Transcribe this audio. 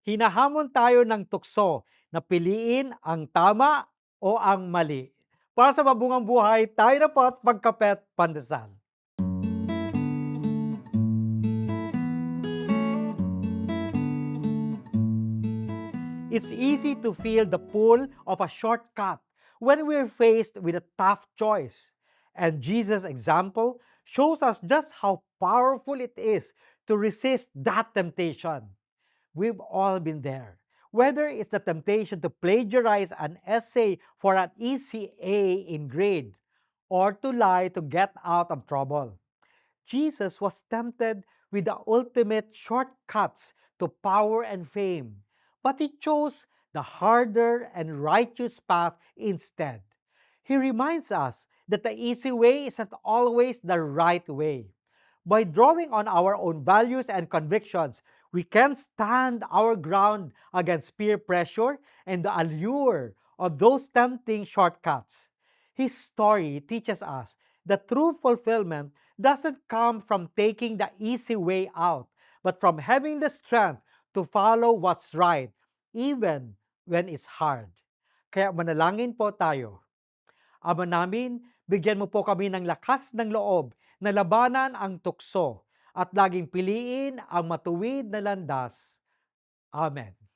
Hinahamon tayo ng tukso na piliin ang tama o ang mali. Para sa mabungang buhay, tayo na po at pagkapet pandesal. It's easy to feel the pull of a shortcut when we're faced with a tough choice. And Jesus' example shows us just how powerful it is to resist that temptation. We've all been there. Whether it's the temptation to plagiarize an essay for an easy A in grade or to lie to get out of trouble. Jesus was tempted with the ultimate shortcuts to power and fame, but he chose the harder and righteous path instead. He reminds us that the easy way isn't always the right way. By drawing on our own values and convictions, we can stand our ground against peer pressure and the allure of those tempting shortcuts. His story teaches us that true fulfillment doesn't come from taking the easy way out, but from having the strength to follow what's right, even when it's hard. Kaya manalangin po tayo. Ama namin, bigyan mo po kami ng lakas ng loob na labanan ang tukso at laging piliin ang matuwid na landas. Amen.